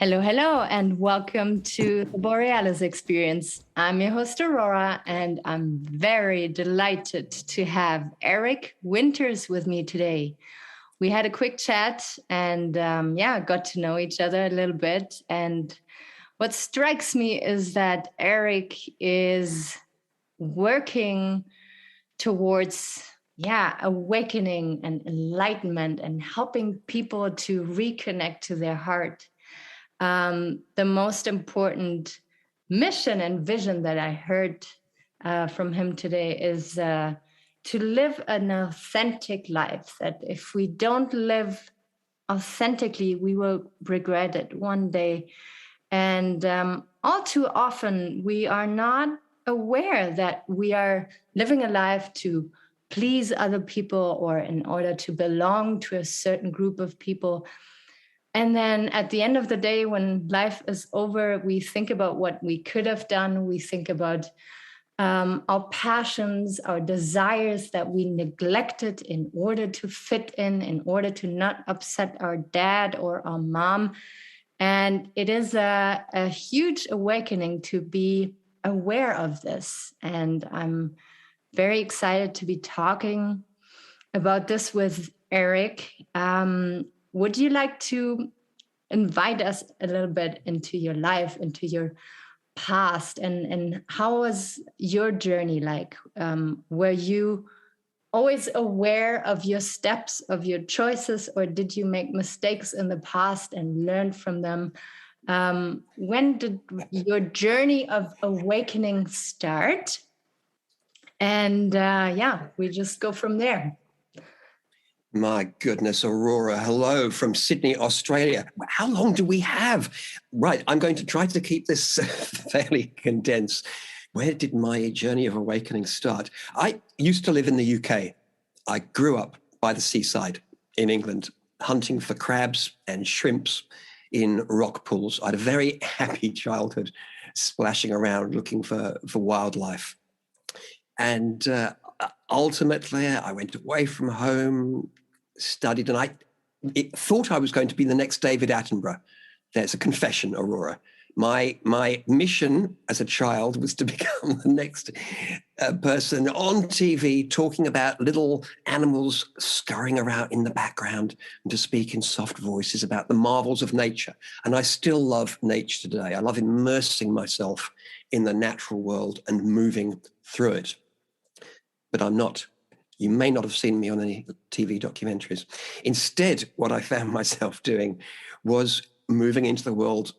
Hello, hello, and welcome to the Borealis Experience. I'm your host, Aurora, and I'm very delighted to have Eric Winters with me today. We had a quick chat and got to know each other a little bit. And what strikes me is that Eric is working towards awakening and enlightenment and helping people to reconnect to their heart. The most important mission and vision that I heard from him today is to live an authentic life. That if we don't live authentically, we will regret it one day. And all too often, we are not aware that we are living a life to please other people or in order to belong to a certain group of people. And then at the end of the day, when life is over, we think about what we could have done. We think about our passions, our desires that we neglected in order to fit in order to not upset our dad or our mom. And it is a huge awakening to be aware of this. And I'm very excited to be talking about this with Eric. Would you like to invite us a little bit into your life, into your past, and how was your journey like? Were you always aware of your steps, of your choices, or did you make mistakes in the past and learn from them? When did your journey of awakening start? And we just go from there. My goodness, Aurora, hello from Sydney, Australia. How long do we have? Right, I'm going to try to keep this fairly condensed. Where did my journey of awakening start? I used to live in the UK. I grew up by the seaside in England, hunting for crabs and shrimps in rock pools. I had a very happy childhood, splashing around looking for wildlife. And ultimately, I went away from home, studied, and I thought I was going to be the next David Attenborough. There's a confession, Aurora. My mission as a child was to become the next person on TV talking about little animals scurrying around in the background and to speak in soft voices about the marvels of nature. And I still love nature today. I love immersing myself in the natural world and moving through it. But I'm not. You may not have seen me on any TV documentaries. Instead, what I found myself doing was moving into the world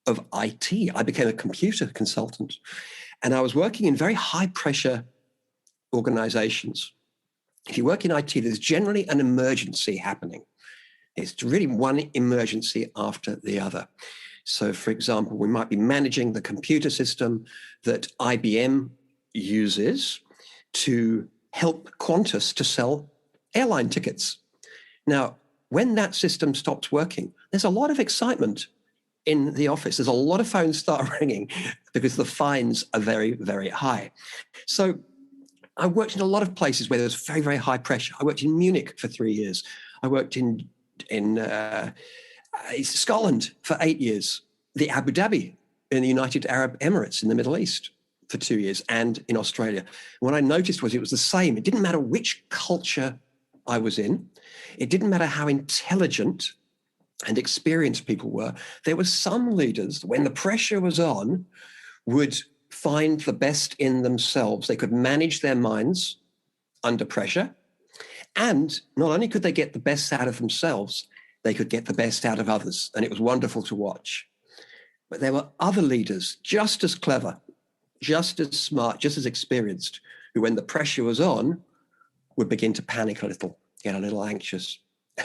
of IT. I became a computer consultant, and I was working in very high-pressure organizations. If you work in IT, there's generally an emergency happening. It's really one emergency after the other. So, for example, we might be managing the computer system that IBM uses to help Qantas to sell airline tickets. Now, when that system stops working, there's a lot of excitement in the office. There's a lot of phones start ringing because the fines are very, very high. So I worked in a lot of places where there's very, very high pressure. I worked in Munich for 3 years. I worked in Scotland for 8 years, the Abu Dhabi in the United Arab Emirates in the Middle East for 2 years, and in Australia. What I noticed was it was the same. It didn't matter which culture I was in. It didn't matter how intelligent and experienced people were. There were some leaders, when the pressure was on, would find the best in themselves. They could manage their minds under pressure. And not only could they get the best out of themselves, they could get the best out of others. And it was wonderful to watch. But there were other leaders just as clever, just as smart, just as experienced, who, when the pressure was on, would begin to panic a little, get a little anxious,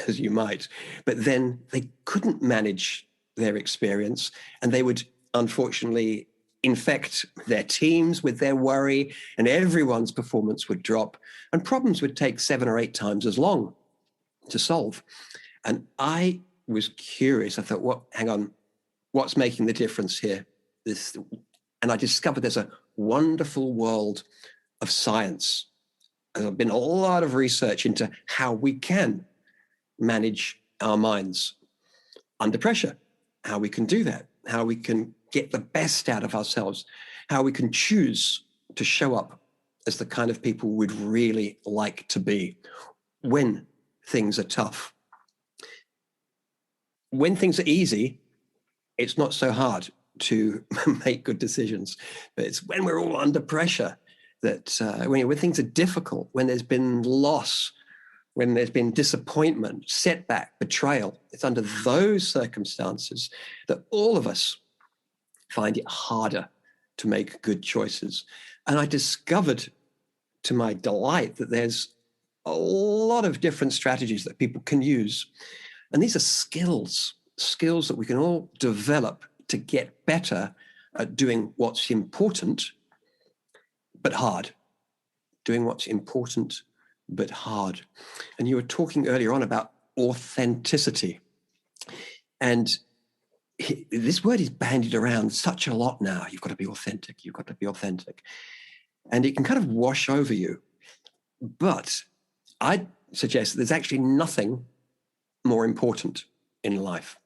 as you might. But then they couldn't manage their experience, and they would, unfortunately, infect their teams with their worry, and everyone's performance would drop, and problems would take 7 or 8 times as long to solve. And I was curious. I thought, hang on, what's making the difference here? And I discovered there's a wonderful world of science. There's been a lot of research into how we can manage our minds under pressure. how we can do that, how we can get the best out of ourselves, how we can choose to show up as the kind of people we'd really like to be when things are tough. When things are easy, it's not so hard to make good decisions. But it's when we're all under pressure that when things are difficult, when there's been loss, when there's been disappointment, setback, betrayal, it's under those circumstances that all of us find it harder to make good choices. And I discovered, to my delight, that there's a lot of different strategies that people can use. And these are skills that we can all develop to get better at doing what's important, but hard. Doing what's important, but hard. And you were talking earlier on about authenticity. And this word is bandied around such a lot now. You've got to be authentic. You've got to be authentic. And it can kind of wash over you. But I'd suggest that there's actually nothing more important in life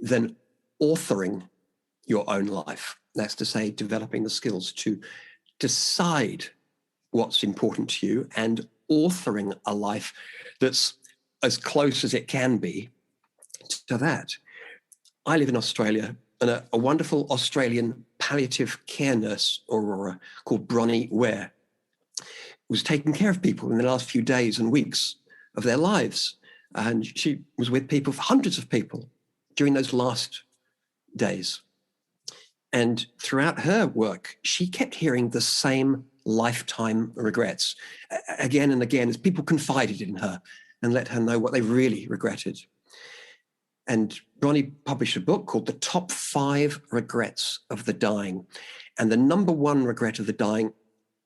than authoring your own life. That's to say, developing the skills to decide what's important to you and authoring a life that's as close as it can be to that. I live in Australia, and a wonderful Australian palliative care nurse, Aurora, called Bronnie Ware, was taking care of people in the last few days and weeks of their lives. And she was with people, hundreds of people, during those last days. And throughout her work, she kept hearing the same lifetime regrets again and again as people confided in her and let her know what they really regretted. And Bronnie published a book called The Top 5 Regrets of the Dying. And the number one regret of the dying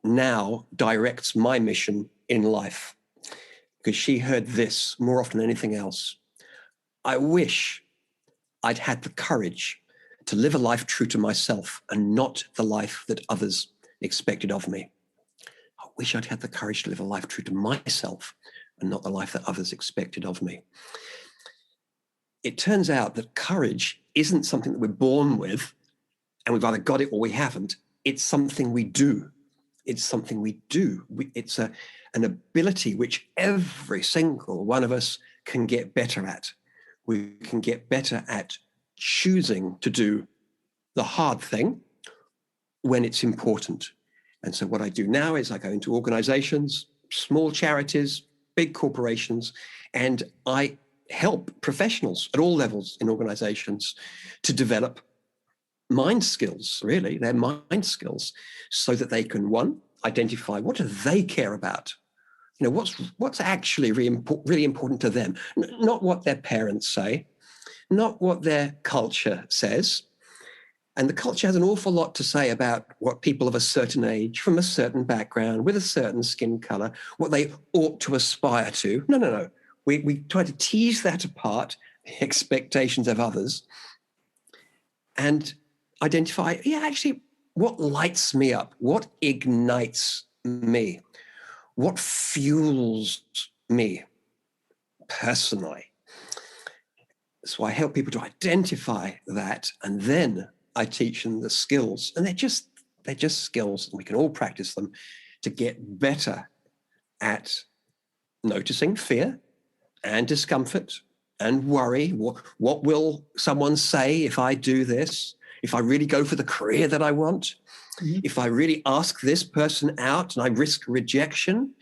now directs my mission in life, because she heard this more often than anything else. I wish I'd had the courage to live a life true to myself and not the life that others expected of me. I wish I'd had the courage to live a life true to myself and not the life that others expected of me. It turns out that courage isn't something that we're born with and we've either got it or we haven't. It's something we do. It's something we do. It's an ability which every single one of us can get better at. We can get better at choosing to do the hard thing when it's important. And so what I do now is I go into organizations, small charities, big corporations, and I help professionals at all levels in organizations to develop mind skills, really, their mind skills, so that they can, one, identify what do they care about? You know, what's actually really important to them, not what their parents say, not what their culture says. And the culture has an awful lot to say about what people of a certain age, from a certain background, with a certain skin color, what they ought to aspire to. No. We try to tease that apart, the expectations of others, and identify, actually, what lights me up? What ignites me? What fuels me personally? So I help people to identify that, and then I teach them the skills. And they're just skills, and we can all practice them to get better at noticing fear and discomfort and worry. What will someone say if I do this? If I really go for the career that I want? Mm-hmm. If I really ask this person out and I risk rejection?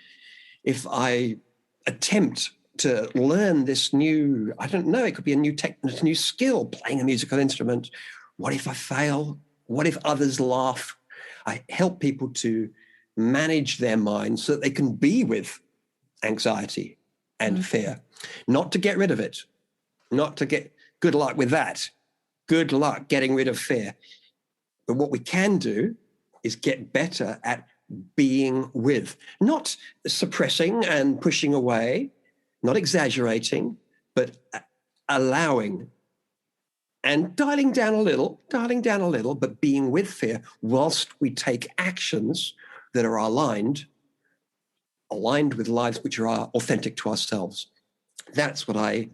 If I attempt to learn this new, I don't know, it could be a new skill, playing a musical instrument. What if I fail? What if others laugh? I help people to manage their minds so that they can be with anxiety and fear, not to get rid of it, not to get good luck with that. Good luck getting rid of fear. But what we can do is get better at being with, not suppressing and pushing away, not exaggerating, but allowing and dialing down a little, but being with fear whilst we take actions that are aligned with lives which are authentic to ourselves. That's what I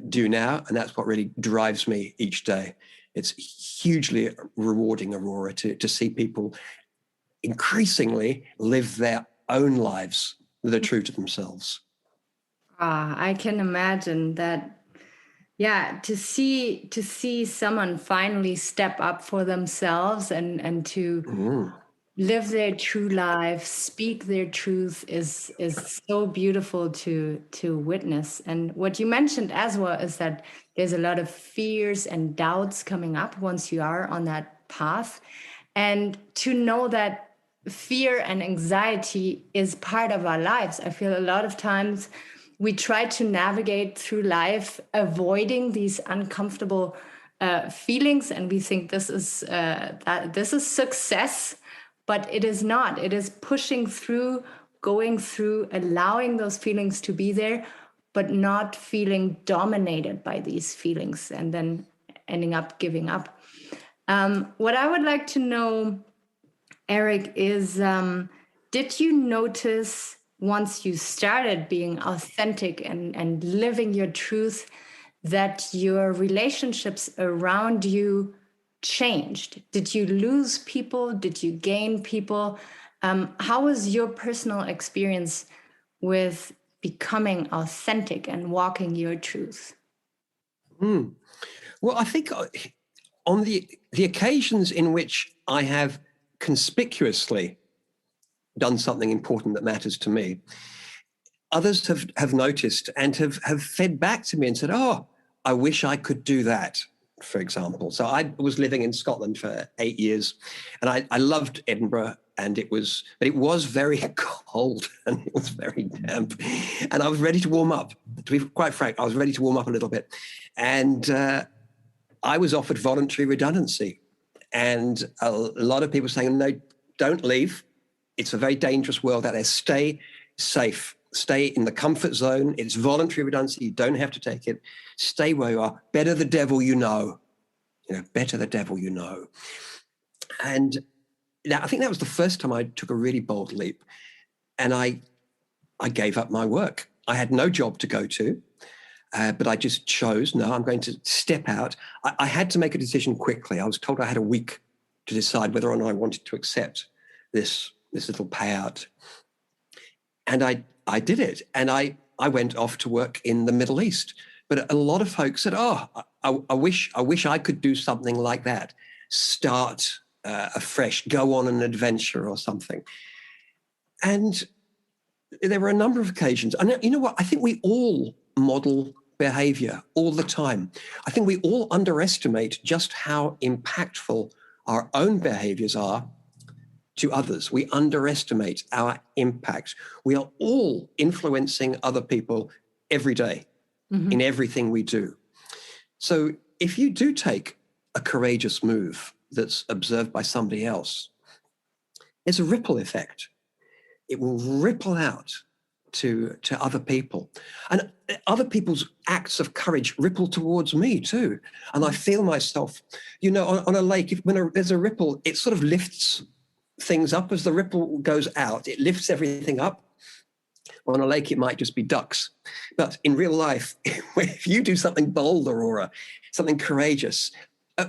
do now, and that's what really drives me each day. It's hugely rewarding, Aurora, to see people increasingly live their own lives that are true to themselves. I can imagine that. Yeah, to see someone finally step up for themselves and to live their true life, speak their truth is so beautiful to witness. And what you mentioned as well is that there's a lot of fears and doubts coming up once you are on that path. And to know that fear and anxiety is part of our lives. I feel a lot of times we try to navigate through life avoiding these uncomfortable feelings, and we think this is that this is success, but it is not. It is pushing through, going through, allowing those feelings to be there, but not feeling dominated by these feelings and then ending up giving up. What I would like to know, Eric, is did you notice once you started being authentic and living your truth that your relationships around you changed? Did you lose people? Did you gain people? How was your personal experience with becoming authentic and walking your truth? Well, I think on the occasions in which I have conspicuously done something important that matters to me, others have noticed and have fed back to me and said, oh, I wish I could do that, for example. So I was living in Scotland for 8 years, and I loved Edinburgh, but it was very cold and it was very damp, and I was ready to warm up. To be quite frank, I was ready to warm up a little bit, and I was offered voluntary redundancy, and a lot of people saying, no, don't leave. It's a very dangerous world out there. Stay safe. Stay in the comfort zone. It's voluntary redundancy. You don't have to take it. Stay where you are. Better the devil you know. Better the devil you know. And now I think that was the first time I took a really bold leap. And I gave up my work. I had no job to go to. But I just chose, no, I'm going to step out. I had to make a decision quickly. I was told I had a week to decide whether or not I wanted to accept this little payout. And I did it. And I went off to work in the Middle East. But a lot of folks said, oh, I wish I could do something like that. Start afresh, go on an adventure or something. And there were a number of occasions. And you know what? I think we all model behavior all the time. I think we all underestimate just how impactful our own behaviors are to others. We underestimate our impact. We are all influencing other people every day in everything we do. So if you do take a courageous move that's observed by somebody else, there's a ripple effect. It will ripple out to other people, and other people's acts of courage ripple towards me too. And I feel myself, on a lake, when there's a ripple, it sort of lifts things up. As the ripple goes out, it lifts everything up. On a lake, it might just be ducks. But in real life, if you do something bold, Aurora, something courageous,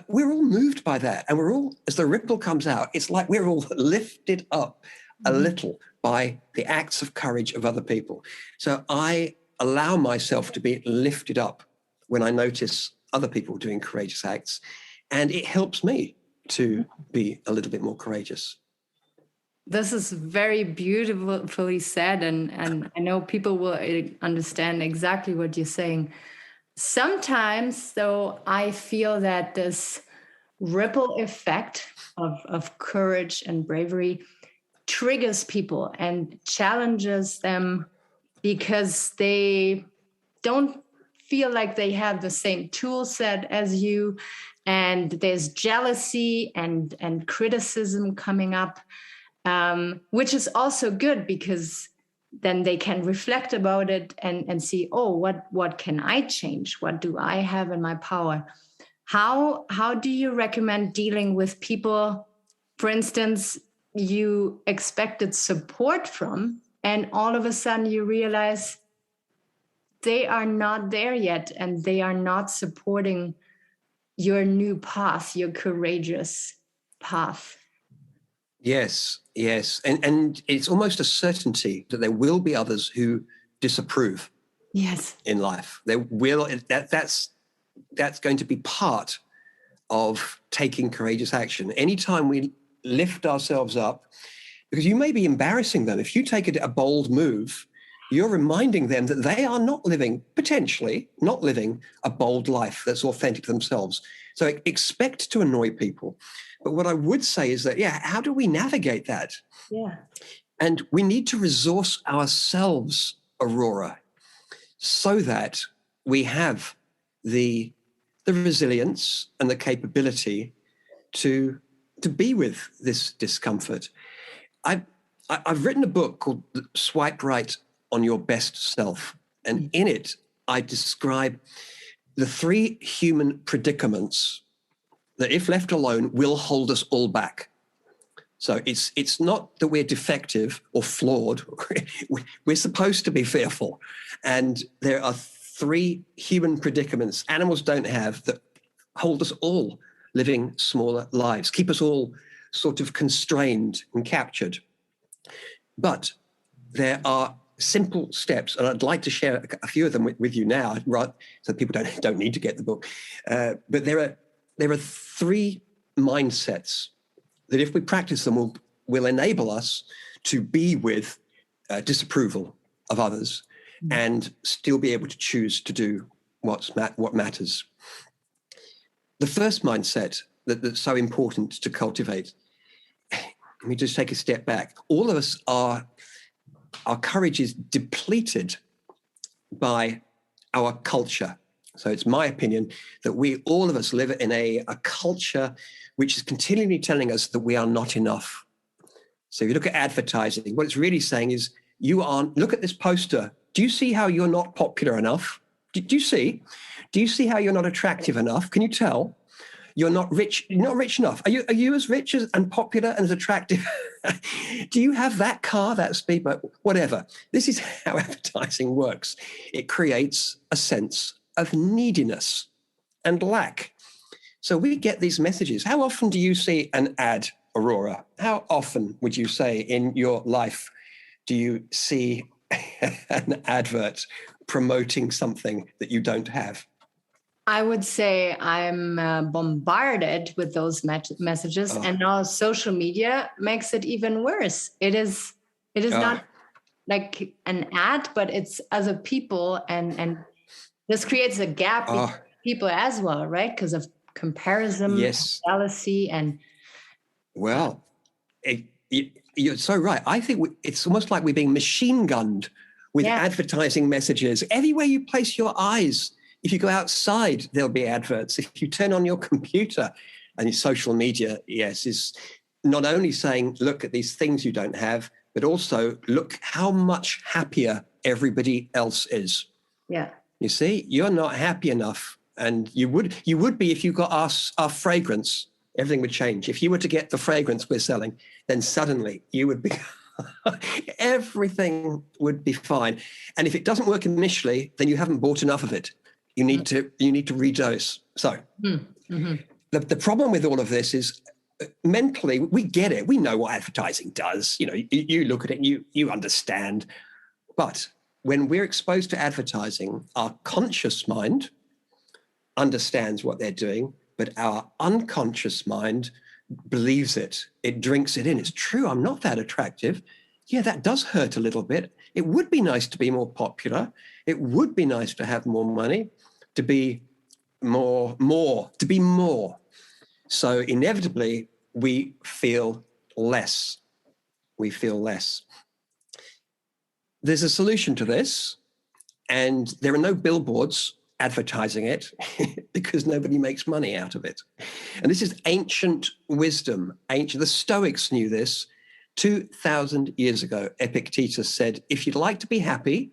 we're all moved by that. And we're all, as the ripple comes out, it's like we're all lifted up a little by the acts of courage of other people. So I allow myself to be lifted up when I notice other people doing courageous acts, and it helps me to be a little bit more courageous. This is very beautifully said, and I know people will understand exactly what you're saying. Sometimes, though, I feel that this ripple effect of courage and bravery triggers people and challenges them because they don't feel like they have the same tool set as you, and there's jealousy and criticism coming up, which is also good because then they can reflect about it and see, oh, what can I change? What do I have in my power? How do you recommend dealing with people, for instance, you expected support from, and all of a sudden you realize they are not there yet, and they are not supporting your new path, your courageous path. Yes, yes. And it's almost a certainty that there will be others who disapprove Yes. in life. There will, that's going to be part of taking courageous action. Anytime we lift ourselves up, because you may be embarrassing them. If you take a bold move, you're reminding them that they are not living, potentially not living a bold life that's authentic to themselves. So expect to annoy people. But what I would say is that, yeah, how do we navigate that? Yeah. And we need to resource ourselves, Aurora, so that we have the resilience and the capability to be with this discomfort. I've written a book called Swipe Right on Your Best Self. And in it, I describe the 3 human predicaments that, if left alone, will hold us all back. So it's not that we're defective or flawed. We're supposed to be fearful. And there are 3 human predicaments animals don't have that hold us all living smaller lives, keep us all sort of constrained and captured. But there are simple steps, and I'd like to share a few of them with you now, so people don't need to get the book. But there are 3 mindsets that, if we practice them, will enable us to be with disapproval of others and still be able to choose to do what matters. The first mindset that's so important to cultivate, let me just take a step back. All of us our courage is depleted by our culture. So it's my opinion that all of us live in a culture which is continually telling us that we are not enough. So if you look at advertising, what it's really saying is, look at this poster. Do you see how you're not popular enough? Do you see? Do you see how you're not attractive enough? Can you tell? You're not rich enough. Are you as rich and popular and as attractive? Do you have that car, that speedboat, whatever? This is how advertising works. It creates a sense of neediness and lack. So we get these messages. How often do you see an ad, Aurora? How often would you say in your life do you see an advert promoting something that you don't have? I would say I'm bombarded with those messages, and now social media makes it even worse. It is not like an ad, but it's other people, and this creates a gap between people as well, right? Because of comparison, yes, jealousy, and well, you're so right. I think it's almost like we're being machine gunned with advertising messages everywhere you place your eyes. If you go outside, there'll be adverts. If you turn on your computer, and your social media, yes, is not only saying, look at these things you don't have, but also look how much happier everybody else is. Yeah. You see, you're not happy enough. And you would be if you got our fragrance, everything would change. If you were to get the fragrance we're selling, then suddenly you would be, everything would be fine. And if it doesn't work initially, then you haven't bought enough of it. You need to redose. So the problem with all of this is, mentally, we get it. We know what advertising does. You look at it and you understand. But when we're exposed to advertising, our conscious mind understands what they're doing, but our unconscious mind believes it. It drinks it in. It's true. I'm not that attractive. Yeah, that does hurt a little bit. It would be nice to be more popular. It would be nice to have more money, to be more. So inevitably, we feel less. There's a solution to this, and there are no billboards advertising it because nobody makes money out of it. And this is ancient wisdom. The Stoics knew this 2,000 years ago. Epictetus said, if you'd like to be happy,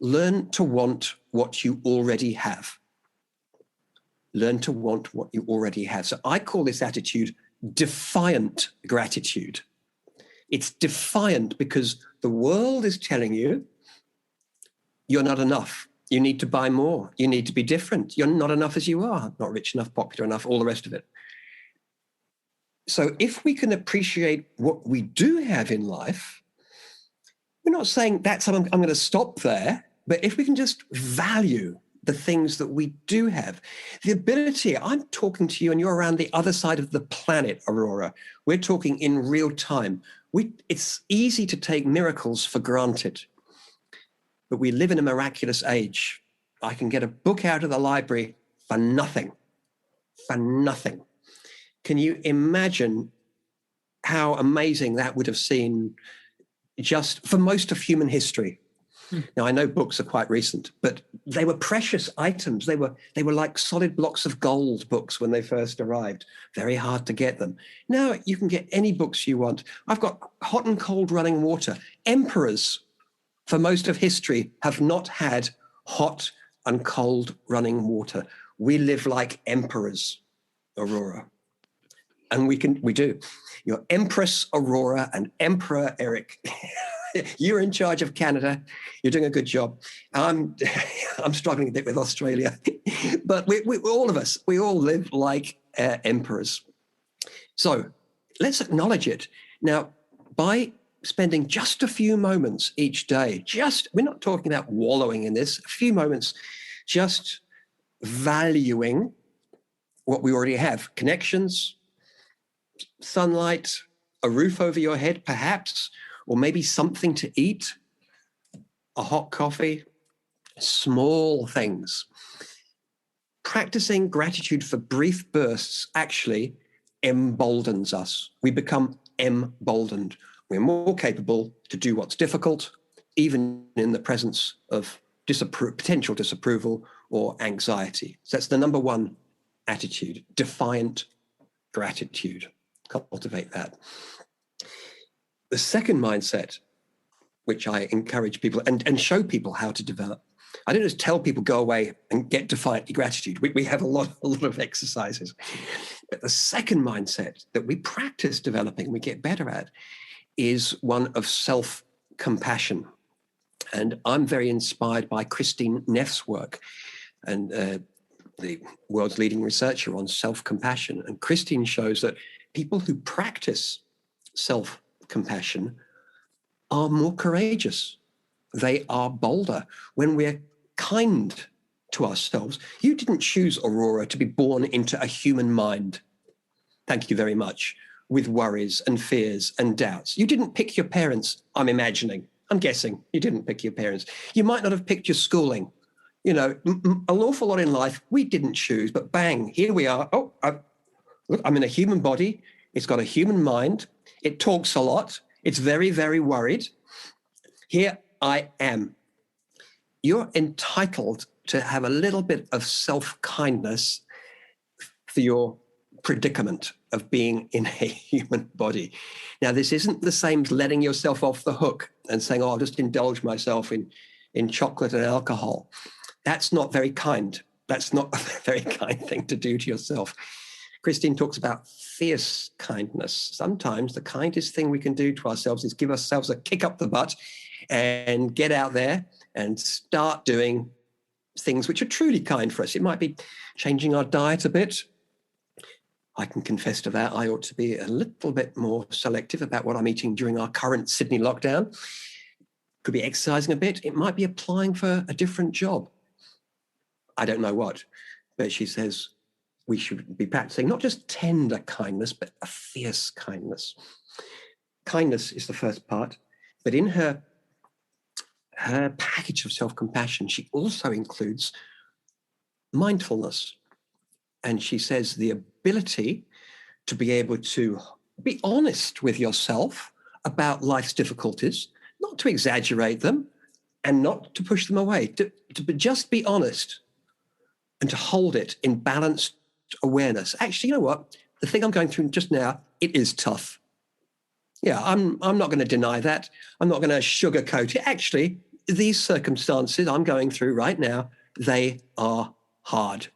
learn to want what you already have. Learn to want what you already have. So I call this attitude defiant gratitude. It's defiant because the world is telling you You're not enough. You need to buy more. You need to be different. You're not enough as you are, not rich enough, popular enough, all the rest of it. So if we can appreciate what we do have in life, we're not saying I'm going to stop there, but if we can just value the things that we do have, the ability, I'm talking to you and you're around the other side of the planet, Aurora. We're talking in real time. It's easy to take miracles for granted, but we live in a miraculous age. I can get a book out of the library for nothing. Can you imagine how amazing that would have seemed just for most of human history? Now, I know books are quite recent, but they were precious items. They were like solid blocks of gold, books when they first arrived. Very hard to get them. Now you can get any books you want. I've got hot and cold running water. Emperors, for most of history, have not had hot and cold running water. We live like emperors, Aurora. And we do. You're Empress Aurora and Emperor Eric. You're in charge of Canada. You're doing a good job. I'm struggling a bit with Australia, but we all of us, we all live like emperors. So let's acknowledge it. Now, by spending just a few moments each day, we're not talking about wallowing in this, a few moments, just valuing what we already have, connections, sunlight, a roof over your head, perhaps, or maybe something to eat, a hot coffee, small things. Practicing gratitude for brief bursts actually emboldens us. We become emboldened. We're more capable to do what's difficult, even in the presence of potential disapproval or anxiety. So that's the number one attitude, defiant gratitude. Cultivate that. The second mindset, which I encourage people and show people how to develop, I don't just tell people go away and get defiant gratitude. We have a lot of exercises. But the second mindset that we practice developing, we get better at, is one of self-compassion. And I'm very inspired by Christine Neff's work, and the world's leading researcher on self-compassion. And Christine shows that people who practice self-compassion are more courageous. They are bolder. When we're kind to ourselves, you didn't choose, Aurora, to be born into a human mind. Thank you very much. With worries and fears and doubts. You didn't pick your parents, I'm imagining. I'm guessing you didn't pick your parents. You might not have picked your schooling. You know, an awful lot in life we didn't choose, but bang, here we are. Oh, look, I'm in a human body. It's got a human mind. It talks a lot. It's very, very worried. Here I am. You're entitled to have a little bit of self-kindness for your predicament of being in a human body. Now, this isn't the same as letting yourself off the hook and saying, oh, I'll just indulge myself in chocolate and alcohol. That's not very kind. That's not a very kind thing to do to yourself. Christine talks about fierce kindness. Sometimes the kindest thing we can do to ourselves is give ourselves a kick up the butt and get out there and start doing things which are truly kind for us. It might be changing our diet a bit. I can confess to that. I ought to be a little bit more selective about what I'm eating during our current Sydney lockdown. Could be exercising a bit. It might be applying for a different job. I don't know what, but she says we should be practicing not just tender kindness, but a fierce kindness. Kindness is the first part, but in her package of self-compassion, she also includes mindfulness. And she says the ability to be able to be honest with yourself about life's difficulties, not to exaggerate them and not to push them away, to just be honest and to hold it in balanced awareness. Actually, you know what? The thing I'm going through just now, it is tough. Yeah, I'm not going to deny that. I'm not going to sugarcoat it. Actually, these circumstances I'm going through right now, they are hard.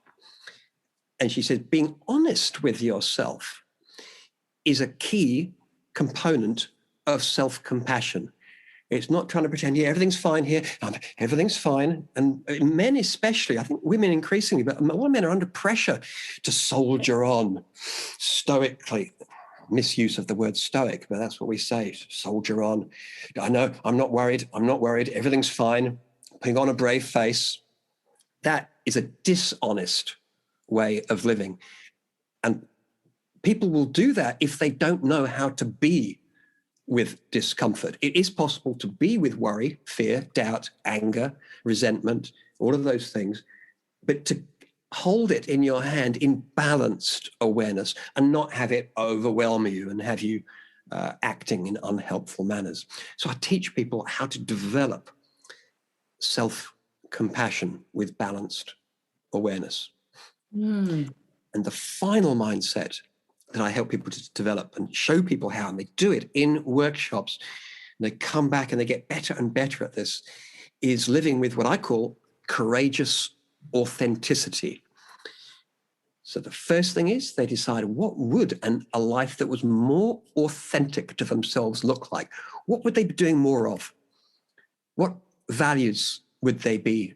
And she said, being honest with yourself is a key component of self-compassion. It's not trying to pretend, yeah, everything's fine here. Everything's fine. And men especially, I think women increasingly, but a lot of men are under pressure to soldier on stoically. Misuse of the word stoic, but that's what we say, soldier on. I know, I'm not worried. Everything's fine. Putting on a brave face. That is a dishonest way of living. And people will do that if they don't know how to be with discomfort. It is possible to be with worry, fear, doubt, anger, resentment, all of those things, but to hold it in your hand in balanced awareness and not have it overwhelm you and have you acting in unhelpful manners. So I teach people how to develop self-compassion with balanced awareness. And the final mindset that I help people to develop and show people how, and they do it in workshops, and they come back and they get better and better at this, is living with what I call courageous authenticity. So the first thing is they decide, what would a life that was more authentic to themselves look like? What would they be doing more of? What values would they be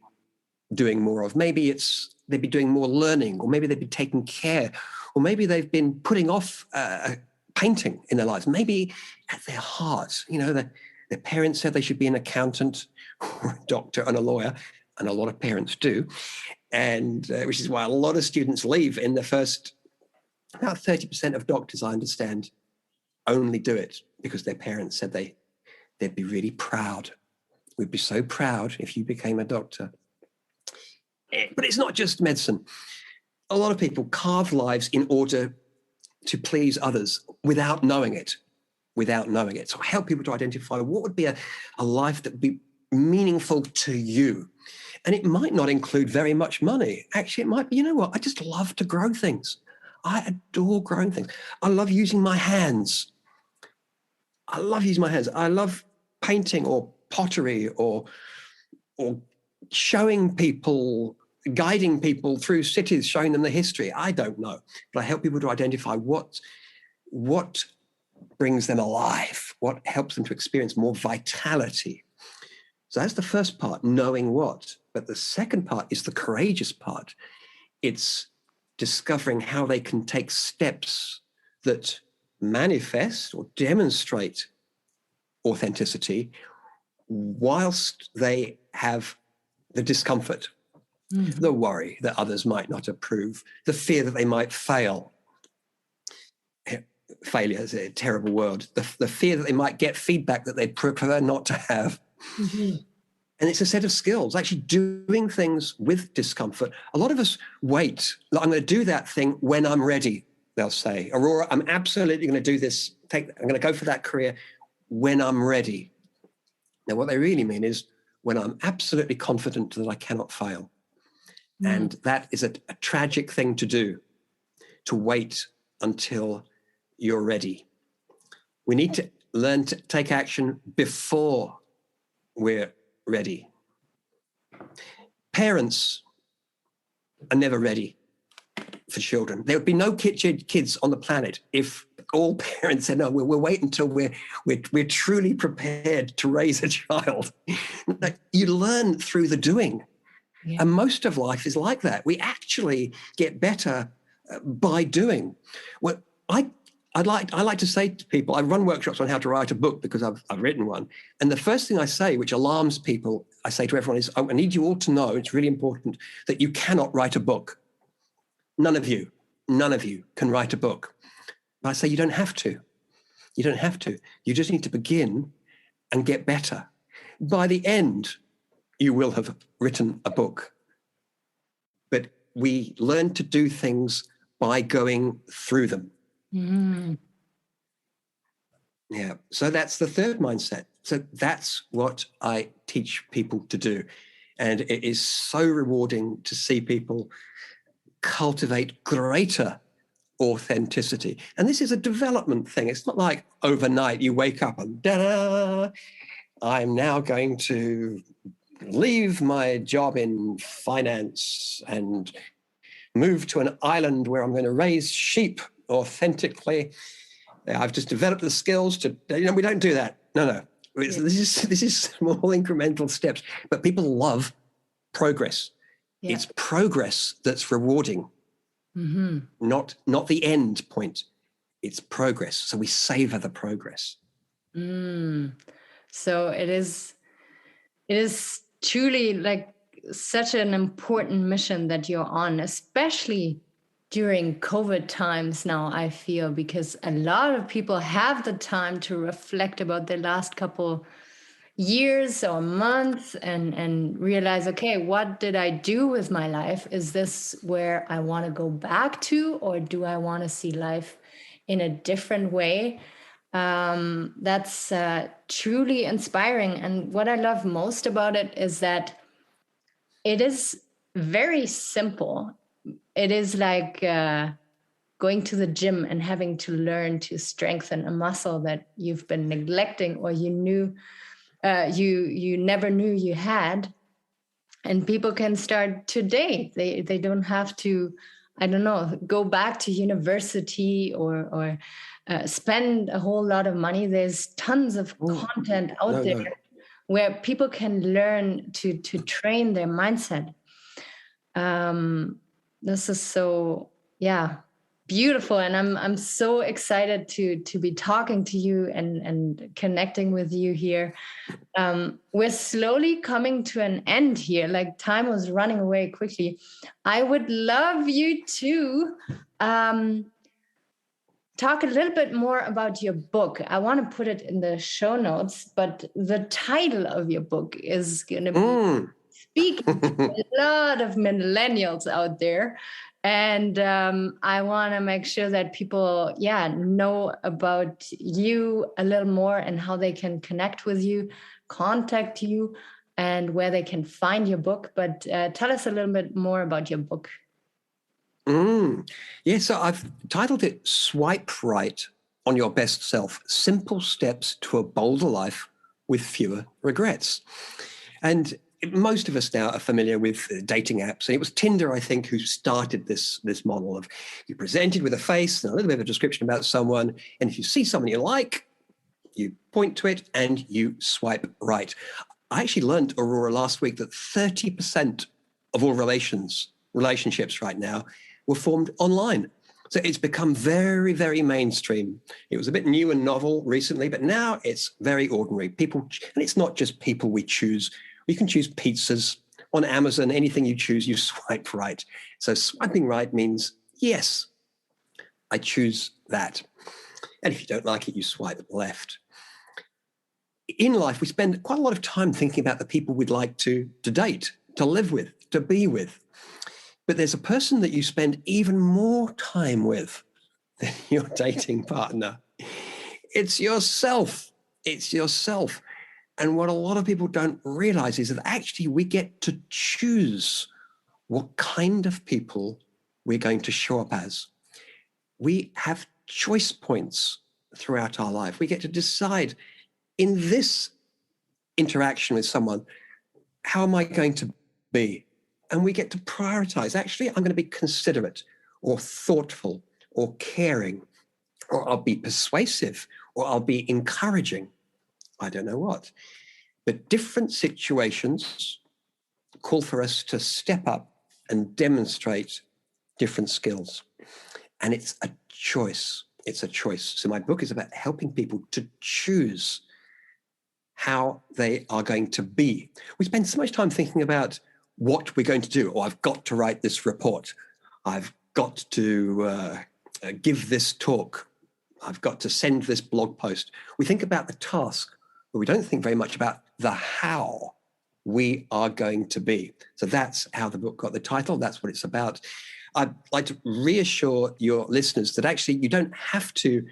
doing more of? Maybe they'd be doing more learning, or maybe they'd be taking care, or maybe they've been putting off painting in their lives. Maybe at their heart, their parents said they should be an accountant or a doctor and a lawyer, and a lot of parents do, and which is why a lot of students leave in the first, about 30% of doctors, I understand, only do it because their parents said they'd be really proud. We'd be so proud if you became a doctor. But it's not just medicine. A lot of people carve lives in order to please others without knowing it. So I help people to identify what would be a life that would be meaningful to you. And it might not include very much money. Actually, it might be, I just love to grow things. I adore growing things. I love using my hands. I love painting or pottery or showing people, guiding people through cities, showing them the history. I don't know, but I help people to identify what brings them alive, what helps them to experience more vitality. So that's the first part, knowing what. But the second part is the courageous part. It's discovering how they can take steps that manifest or demonstrate authenticity whilst they have the discomfort, the worry that others might not approve, the fear that they might fail. Failure is a terrible word. The fear that they might get feedback that they'd prefer not to have. Mm-hmm. And it's a set of skills, actually doing things with discomfort. A lot of us wait. I'm going to do that thing when I'm ready, they'll say. Aurora, I'm absolutely going to do this. I'm going to go for that career when I'm ready. Now, what they really mean is when I'm absolutely confident that I cannot fail. And that is a tragic thing to do, to wait until you're ready. We need to learn to take action before we're ready. Parents are never ready for children. There would be no kids on the planet if all parents said, no, we'll wait until we're truly prepared to raise a child. You learn through the doing. Yeah. And most of life is like that. We actually get better by doing. Well, I like to say to people, I run workshops on how to write a book because I've written one. And the first thing I say, which alarms people, I say to everyone is, I need you all to know, it's really important, that you cannot write a book. None of you can write a book. But I say you don't have to. You don't have to. You just need to begin and get better. By the end, you will have written a book. But we learn to do things by going through them. Mm-hmm. Yeah, so that's the third mindset. So that's what I teach people to do. And it is so rewarding to see people cultivate greater authenticity. And this is a development thing. It's not like overnight you wake up and da-da, I'm now going to leave my job in finance and move to an island where I'm going to raise sheep authentically. I've just developed the skills to, we don't do that. No. Yeah. This is small incremental steps, but people love progress. Yeah. It's progress that's rewarding, not the end point. It's progress. So we savor the progress. So it is truly like such an important mission that you're on, especially during COVID times now, I feel, because a lot of people have the time to reflect about their last couple years or months and realize, okay, what did I do with my life? Is this where I want to go back to, or do I want to see life in a different way? That's truly inspiring. And what I love most about it is that it is very simple. It is like going to the gym and having to learn to strengthen a muscle that you've been neglecting, or you never knew you had. And people can start today. They don't have to, I don't know, go back to university or spend a whole lot of money. There's tons of content out there where people can learn to train their mindset. This is so, yeah, beautiful, and I'm so excited to be talking to you and connecting with you here. We're slowly coming to an end here. Like, time was running away quickly. I would love you to talk a little bit more about your book. I want to put it in the show notes, but the title of your book is going to be speaking to a lot of millennials out there. And I want to make sure that people, know about you a little more and how they can connect with you, contact you, and where they can find your book. But tell us a little bit more about your book. Yeah, so I've titled it Swipe Right on Your Best Self, Simple Steps to a Bolder Life with Fewer Regrets. And most of us now are familiar with dating apps. And it was Tinder, I think, who started this model of you presented with a face and a little bit of a description about someone. And if you see someone you like, you point to it and you swipe right. I actually learned, Aurora, last week that 30% of all relationships right now were formed online. So it's become very, very mainstream. It was a bit new and novel recently, but now it's very ordinary. People, and it's not just people we choose. You can choose pizzas on Amazon, anything you choose, you swipe right. So swiping right means, yes, I choose that. And if you don't like it, you swipe left. In life, we spend quite a lot of time thinking about the people we'd like to date, to live with, to be with. But there's a person that you spend even more time with than your dating partner. It's yourself. It's yourself. And what a lot of people don't realize is that actually we get to choose what kind of people we're going to show up as. We have choice points throughout our life. We get to decide, in this interaction with someone, how am I going to be? And we get to prioritize. Actually, I'm going to be considerate or thoughtful or caring, or I'll be persuasive, or I'll be encouraging. I don't know what. But different situations call for us to step up and demonstrate different skills. And it's a choice. It's a choice. So my book is about helping people to choose how they are going to be. We spend so much time thinking about what we're going to do. Oh, I've got to write this report. I've got to give this talk. I've got to send this blog post. We think about the task, but we don't think very much about the how we are going to be. So that's how the book got the title. That's what it's about. I'd like to reassure your listeners that actually you don't have to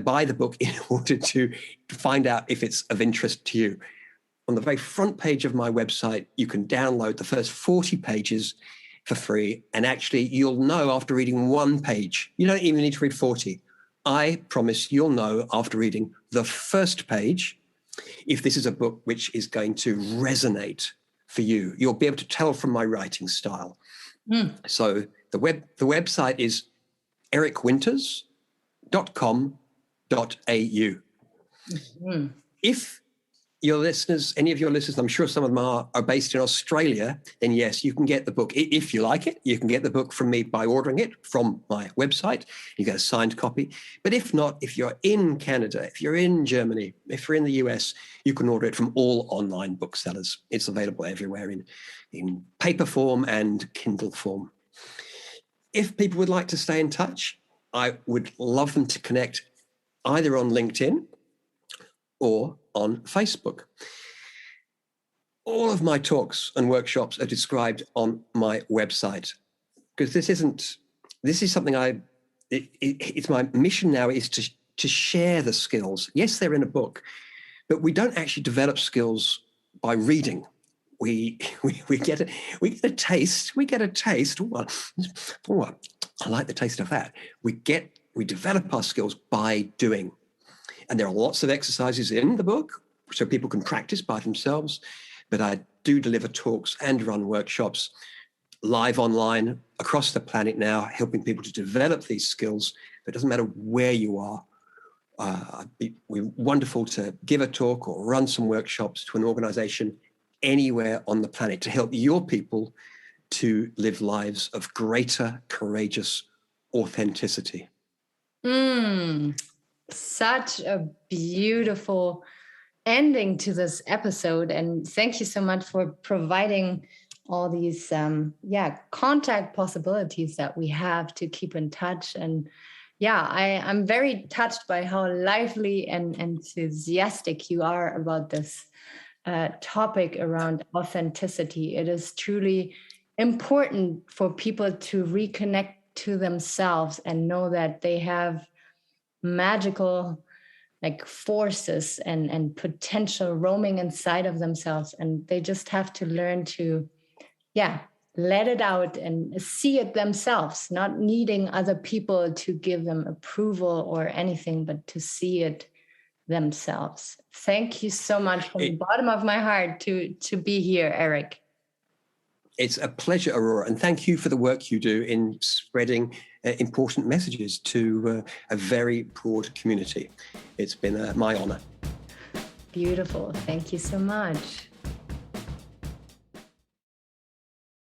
buy the book in order to find out if it's of interest to you. On the very front page of my website, you can download the first 40 pages for free. And actually, you'll know after reading one page. You don't even need to read 40. I promise you'll know after reading the first page if this is a book which is going to resonate for you. You'll be able to tell from my writing style. So the website is ericwinters.com.au. If your listeners, any of your listeners, I'm sure some of them are based in Australia, then yes, you can get the book. If you like it, you can get the book from me by ordering it from my website. You get a signed copy. But if not, if you're in Canada, if you're in Germany, if you're in the US, you can order it from all online booksellers. It's available everywhere in paper form and Kindle form. If people would like to stay in touch, I would love them to connect either on LinkedIn or on Facebook. All of my talks and workshops are described on my website, because this is something it's my mission now is to share the skills. Yes, they're in a book, but we don't actually develop skills by reading. We get a taste. Oh, I like the taste of that. We develop our skills by doing. And there are lots of exercises in the book so people can practice by themselves. But I do deliver talks and run workshops live online across the planet now, helping people to develop these skills. It doesn't matter where you are. We're wonderful to give a talk or run some workshops to an organization anywhere on the planet to help your people to live lives of greater, courageous authenticity. Such a beautiful ending to this episode. And thank you so much for providing all these contact possibilities that we have to keep in touch. And I'm very touched by how lively and enthusiastic you are about this topic around authenticity. It is truly important for people to reconnect to themselves and know that they have magical forces and potential roaming inside of themselves, and they just have to learn to let it out and see it themselves, not needing other people to give them approval or anything, but to see it themselves. Thank you so much from the bottom of my heart to be here, Eric. It's a pleasure, Aurora, and thank you for the work you do in spreading important messages to a very broad community. It's been my honor. Beautiful. Thank you so much.